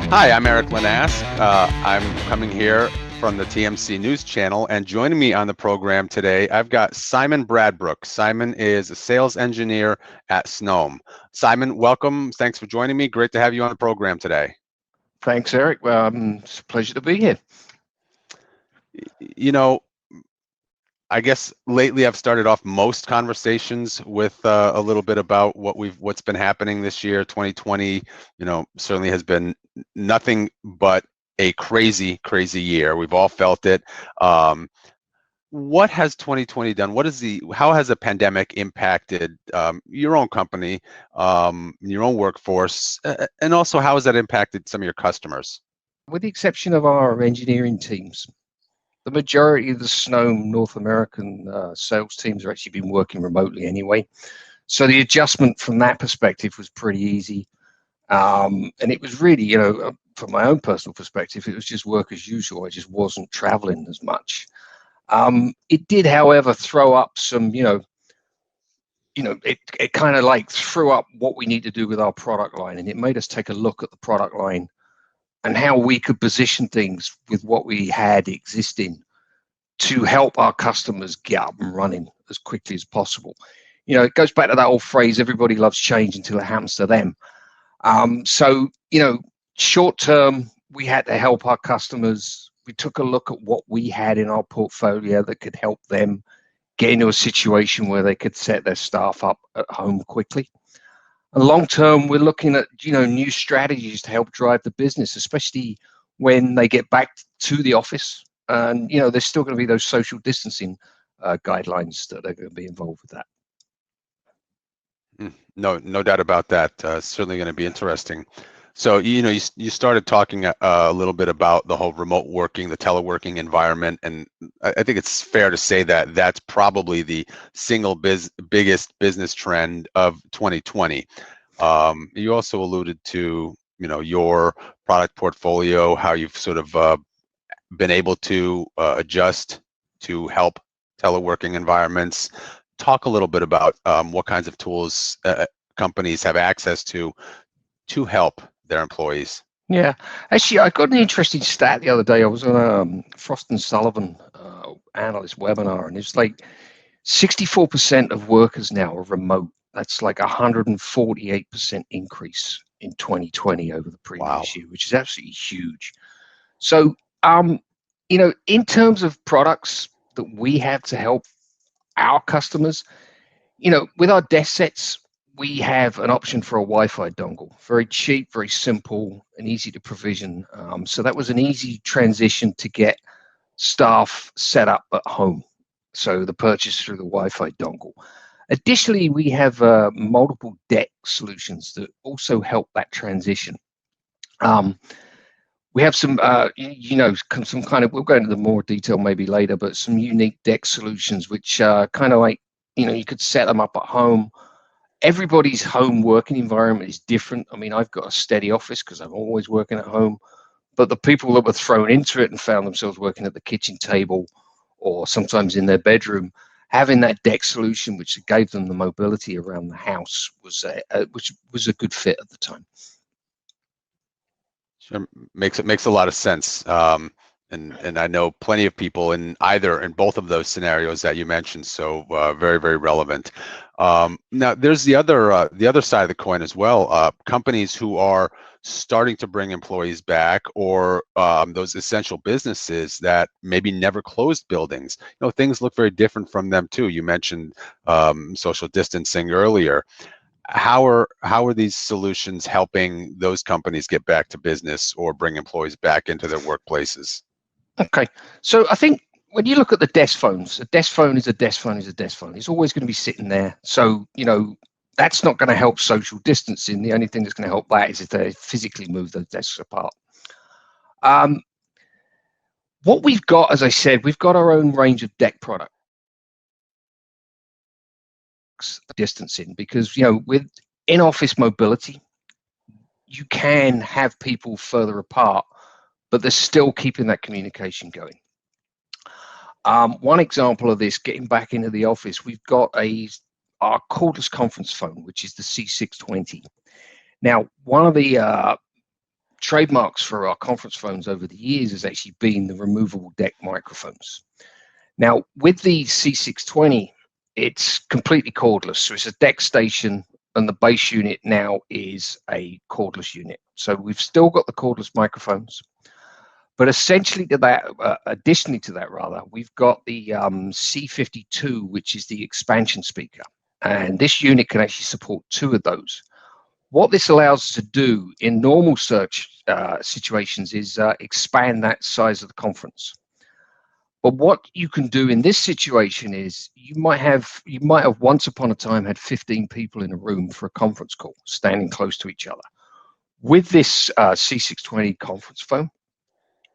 Hi, I'm Erik Linask. I'm coming here from the TMC News Channel, and joining me on the program today, I've got Simon Bradbrook. Simon is a sales engineer at snom. Simon, welcome. Thanks for joining me. Great to have you on the program today. Thanks, Erik. It's a pleasure to be here. You know, I guess lately I've started off most conversations with a little bit about what's been happening this year. 2020, certainly has been nothing but a crazy, crazy year. We've all felt it. What has 2020 done? How has the pandemic impacted your own company, your own workforce, and also how has that impacted some of your customers? With the exception of our engineering teams, the majority of the snom North American sales teams have actually been working remotely anyway. So the adjustment from that perspective was pretty easy. And it was really, from my own personal perspective, it was just work as usual. I just wasn't traveling as much. It did, however, throw up some, it kind of like threw up what we need to do with our product line. And it made us take a look at the product line and how we could position things with what we had existing to help our customers get up and running as quickly as possible. It goes back to that old phrase, everybody loves change until it happens to them. So, short term, we had to help our customers. We took a look at what we had in our portfolio that could help them get into a situation where they could set their staff up at home quickly. And long term, we're looking at, new strategies to help drive the business, especially when they get back to the office. And, there's still going to be those social distancing guidelines that are going to be involved with that. No doubt about that. Certainly going to be interesting. So, you started talking a little bit about the whole remote working, the teleworking environment, and I think it's fair to say that that's probably the single biggest business trend of 2020. You also alluded to, your product portfolio, how you've sort of been able to adjust to help teleworking environments. Talk a little bit about what kinds of tools companies have access to help their employees. Yeah, actually, I got an interesting stat the other day. I was on a Frost and Sullivan analyst webinar, and it's like 64% of workers now are remote. That's like 148% increase in 2020 over the previous year, which is absolutely huge. So, in terms of products that we have to help our customers, with our desk sets, we have an option for a Wi-Fi dongle. Very cheap, very simple, and easy to provision. So that was an easy transition to get staff set up at home. So the purchase through the Wi-Fi dongle. Additionally, we have multiple Dect solutions that also help that transition. We have some, some kind of, we'll go into the more detail maybe later, but some unique Dect solutions, which kind of like, you could set them up at home. Everybody's home working environment is different. I mean, I've got a steady office because I'm always working at home, but the people that were thrown into it and found themselves working at the kitchen table or sometimes in their bedroom, having that Dect solution, which gave them the mobility around the house, was a good fit at the time. Sure, makes a lot of sense. And I know plenty of people in both of those scenarios that you mentioned, so very, very relevant. Now, there's the other side of the coin as well. Companies who are starting to bring employees back, or those essential businesses that maybe never closed buildings. Things look very different from them too. You mentioned social distancing earlier. How are these solutions helping those companies get back to business or bring employees back into their workplaces? Okay, so I think when you look at the desk phones, a desk phone is a desk phone is a desk phone. It's always going to be sitting there. So, that's not going to help social distancing. The only thing that's going to help that is if they physically move those desks apart. What we've got, as I said, we've got our own range of Dect products. Distancing, because, with in-office mobility, you can have people further apart, but they're still keeping that communication going. One example of this, getting back into the office, we've got our cordless conference phone, which is the C620. Now, one of the trademarks for our conference phones over the years has actually been the removable Dect microphones. Now, with the C620, it's completely cordless. So it's a Dect station, and the base unit now is a cordless unit. So we've still got the cordless microphones, but essentially to that, additionally to that rather, we've got the C52, which is the expansion speaker. And this unit can actually support 2 of those. What this allows us to do in normal search situations is expand that size of the conference. But what you can do in this situation is you might have once upon a time had 15 people in a room for a conference call, standing close to each other. With this C620 conference phone,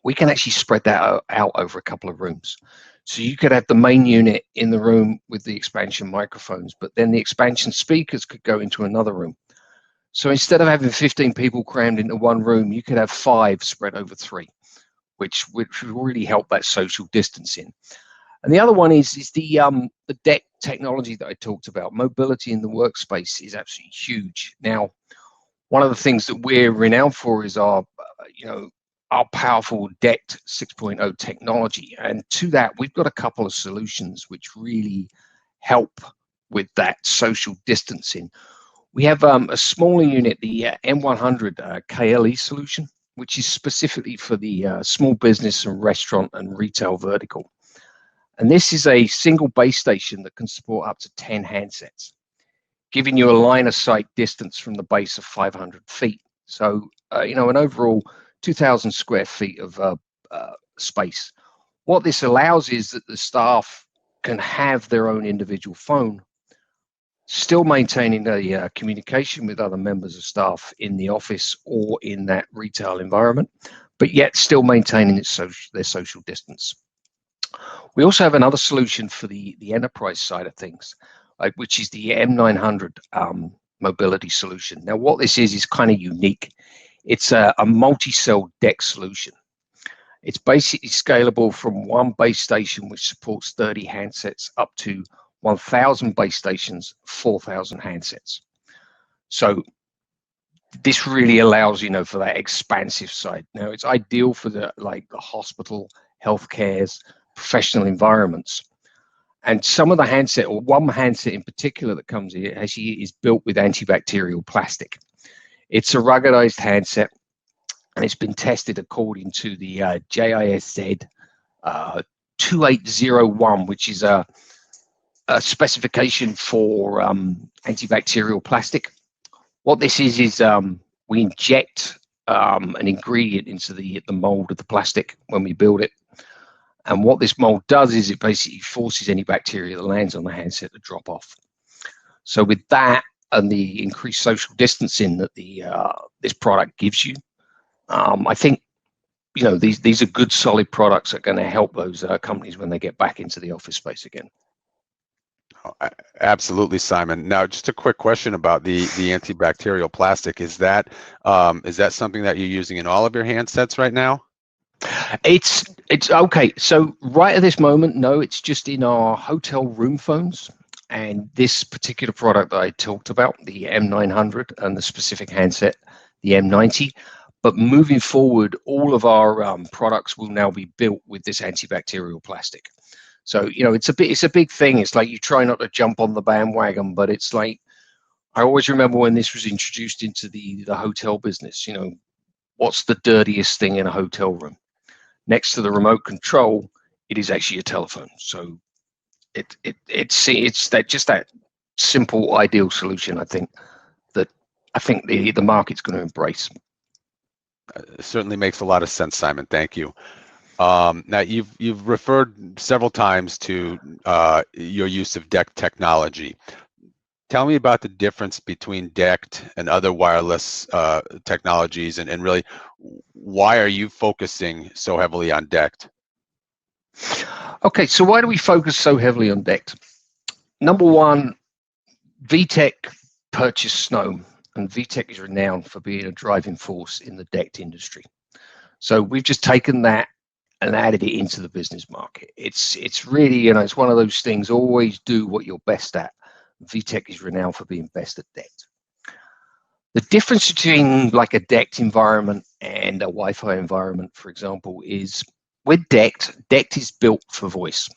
we can actually spread that out over a couple of rooms. So you could have the main unit in the room with the expansion microphones, but then the expansion speakers could go into another room. So instead of having 15 people crammed into one room, you could have 5 spread over 3, which would really help that social distancing. And the other one is the Dect technology that I talked about. Mobility in the workspace is absolutely huge. Now, one of the things that we're renowned for is our powerful Dect 6.0 technology. And to that, we've got a couple of solutions which really help with that social distancing. We have a smaller unit, the M100 KLE solution, which is specifically for the small business and restaurant and retail vertical. And this is a single base station that can support up to 10 handsets, giving you a line of sight distance from the base of 500 feet. So, an overall 2,000 square feet of space. What this allows is that the staff can have their own individual phone, still maintaining the communication with other members of staff in the office or in that retail environment, but yet still maintaining their social distance. We also have another solution for the enterprise side of things, which is the M900 mobility solution. Now, what this is kind of unique. It's a multi-cell Dect solution. It's basically scalable from one base station, which supports 30 handsets, up to 1,000 base stations, 4,000 handsets. So this really allows, for that expansive side. Now, it's ideal for the hospital, healthcares, professional environments. And some of the handset, or one handset in particular that comes here, actually is built with antibacterial plastic. It's a ruggedized handset, and it's been tested according to the JISZ 2801, which is a specification for antibacterial plastic. What this is we inject an ingredient into the mold of the plastic when we build it. And what this mold does is it basically forces any bacteria that lands on the handset to drop off. So with that and the increased social distancing that this product gives you, I think these are good, solid products that are going to help those companies when they get back into the office space again. Absolutely, Simon. Now, just a quick question about the antibacterial plastic. Is that something that you're using in all of your handsets right now? It's okay. So right at this moment, no, it's just in our hotel room phones. And this particular product that I talked about, the M900 and the specific handset, the M90. But moving forward, all of our products will now be built with this antibacterial plastic. So, it's a big thing. It's like you try not to jump on the bandwagon, but it's like, I always remember when this was introduced into the hotel business, what's the dirtiest thing in a hotel room? Next to the remote control, it is actually a telephone. So it's that simple, ideal solution, I think the market's going to embrace. Certainly makes a lot of sense, Simon. Thank you. Now, you've referred several times to your use of Dect technology. Tell me about the difference between Dect and other wireless technologies, and really, why are you focusing so heavily on Dect? Okay, so why do we focus so heavily on Dect? Number one, VTech purchased snom, and VTech is renowned for being a driving force in the Dect industry. So we've just taken that and added it into the business market. It's really, it's one of those things, always do what you're best at. VTech is renowned for being best at Dect. The difference between like a Dect environment and a Wi-Fi environment, for example, is with Dect is built for voice.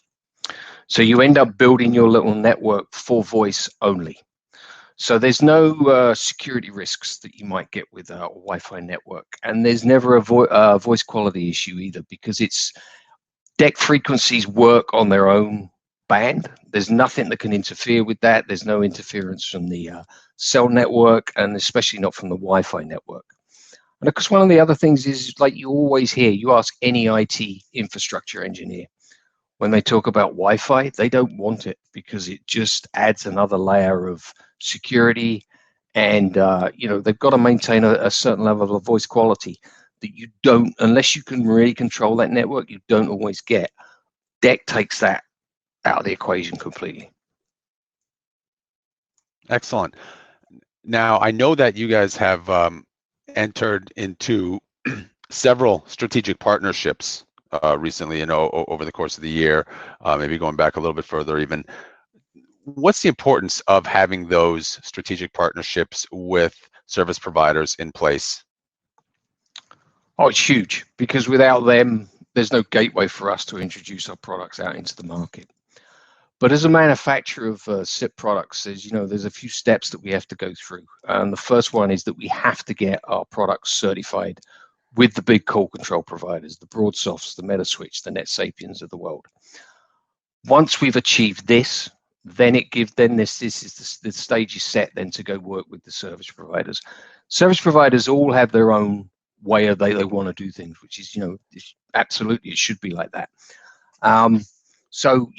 So you end up building your little network for voice only. So there's no security risks that you might get with a Wi-Fi network, and there's never a voice quality issue either, because it's Dect frequencies work on their own band. There's nothing that can interfere with that. There's no interference from the cell network, and especially not from the Wi-Fi network. And of course, one of the other things is, like you always hear, you ask any IT infrastructure engineer, when they talk about Wi-Fi, they don't want it because it just adds another layer of security, and they've got to maintain a certain level of voice quality that you don't, unless you can really control that network, you don't always get. Dect takes that out of the equation completely. Excellent. Now, I know that you guys have entered into several strategic partnerships recently, over the course of the year, maybe going back a little bit further even. What's the importance of having those strategic partnerships with service providers in place? Oh, it's huge, because without them, there's no gateway for us to introduce our products out into the market. But as a manufacturer of SIP products, there's a few steps that we have to go through. And the first one is that we have to get our products certified with the big call control providers, the BroadSofts, the Metaswitch, the NetSapiens of the world. Once we've achieved this, then this is the stage is set then to go work with the service providers. Service providers all have their own way of they want to do things, which is, absolutely, it should be like that. So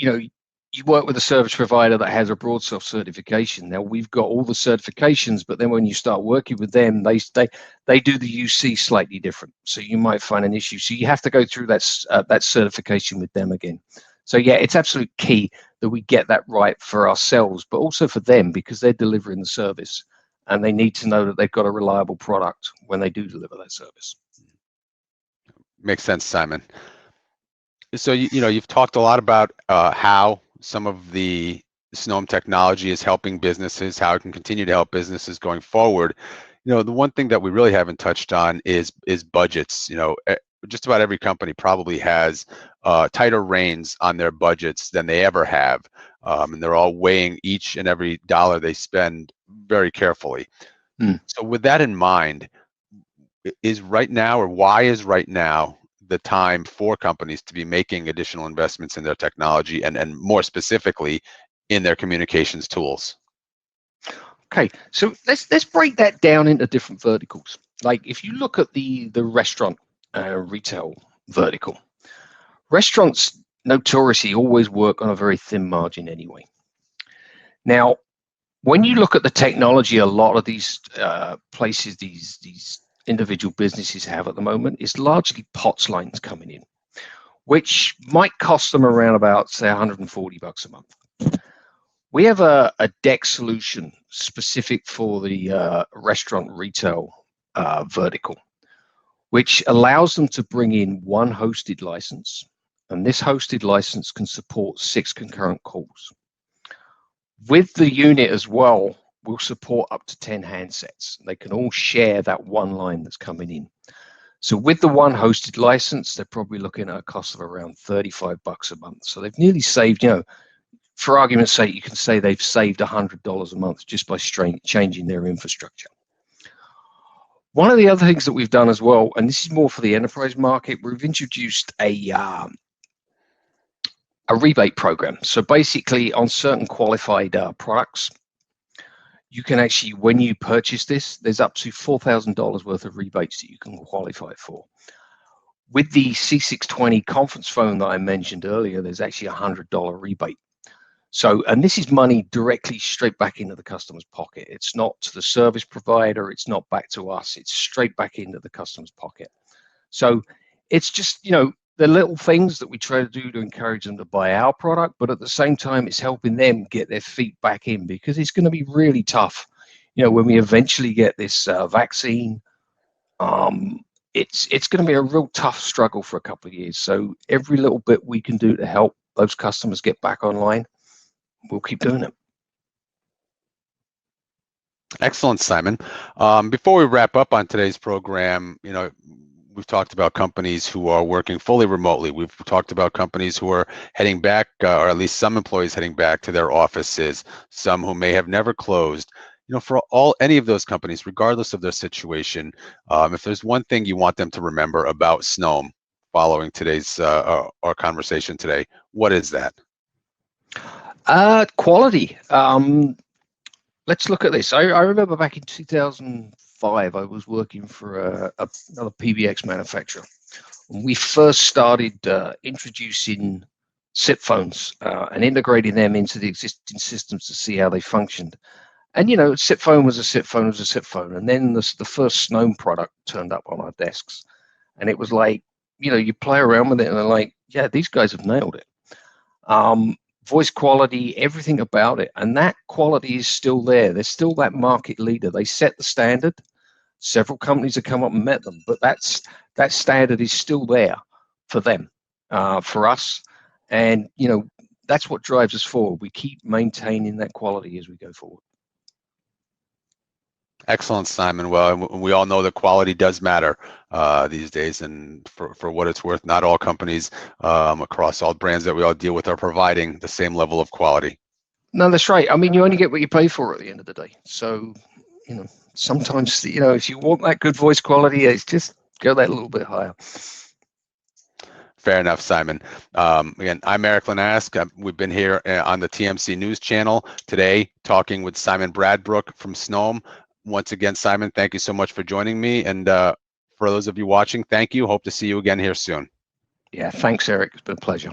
you work with a service provider that has a BroadSoft certification. Now we've got all the certifications, but then when you start working with them, they do the UC slightly different. So you might find an issue. So you have to go through that certification with them again. So yeah, it's absolute key that we get that right for ourselves, but also for them, because they're delivering the service, and they need to know that they've got a reliable product when they do deliver that service. Makes sense, Simon. So you've talked a lot about how some of the snom technology is helping businesses, how it can continue to help businesses going forward. The one thing that we really haven't touched on is budgets. Just about every company probably has tighter reins on their budgets than they ever have, and they're all weighing each and every dollar they spend very carefully. So with that in mind, why is right now the time for companies to be making additional investments in their technology, and more specifically in their communications tools? Okay, so let's break that down into different verticals. Like if you look at the restaurant retail vertical, restaurants notoriously always work on a very thin margin anyway. Now, when you look at the technology, a lot of these places, these individual businesses have at the moment, is largely POTS lines coming in, which might cost them around about, say, $140 a month. We have a Dect solution specific for the restaurant retail vertical, which allows them to bring in one hosted license, and this hosted license can support 6 concurrent calls. With the unit as well, we'll support up to 10 handsets. They can all share that one line that's coming in. So with the one hosted license, they're probably looking at a cost of around $35 a month. So they've nearly saved, for argument's sake, you can say they've saved $100 a month just by changing their infrastructure. One of the other things that we've done as well, and this is more for the enterprise market, we've introduced a rebate program. So basically, on certain qualified products, you can actually, when you purchase this, there's up to $4,000 worth of rebates that you can qualify for. With the C620 conference phone that I mentioned earlier, there's actually a $100 rebate. So, and this is money directly straight back into the customer's pocket. It's not to the service provider, it's not back to us, it's straight back into the customer's pocket. So it's just, the little things that we try to do to encourage them to buy our product, but at the same time, it's helping them get their feet back in, because it's going to be really tough. When we eventually get this vaccine, it's going to be a real tough struggle for a couple of years. So every little bit we can do to help those customers get back online, we'll keep doing it. Excellent, Simon. Before we wrap up on today's program, we've talked about companies who are working fully remotely. We've talked about companies who are heading back, or at least some employees heading back to their offices, some who may have never closed. For any of those companies, regardless of their situation, if there's one thing you want them to remember about snom following today's our conversation today, what is that? Quality. Let's look at this. I remember back in 2005, I was working for another PBX manufacturer. We first started introducing SIP phones and integrating them into the existing systems to see how they functioned. And SIP phone was a SIP phone was a SIP phone. And then the first snom product turned up on our desks, and it was like, you play around with it, and they're like, yeah, these guys have nailed it. Voice quality, everything about it, and that quality is still there. They're still that market leader. They set the standard. Several companies have come up and met them, but that standard is still there for them, for us, and that's what drives us forward. We keep maintaining that quality as we go forward. Excellent, Simon. Well, we all know that quality does matter these days, and for what it's worth, not all companies across all brands that we all deal with are providing the same level of quality. No, that's right. I mean, you only get what you pay for at the end of the day. So, sometimes, if you want that good voice quality, it's just go that little bit higher. Fair enough, Simon. Again, I'm Erik Linask. We've been here on the TMC News Channel today talking with Simon Bradbrook from snom. Once again, Simon, thank you so much for joining me. And for those of you watching, thank you. Hope to see you again here soon. Yeah, thanks, Erik. It's been a pleasure.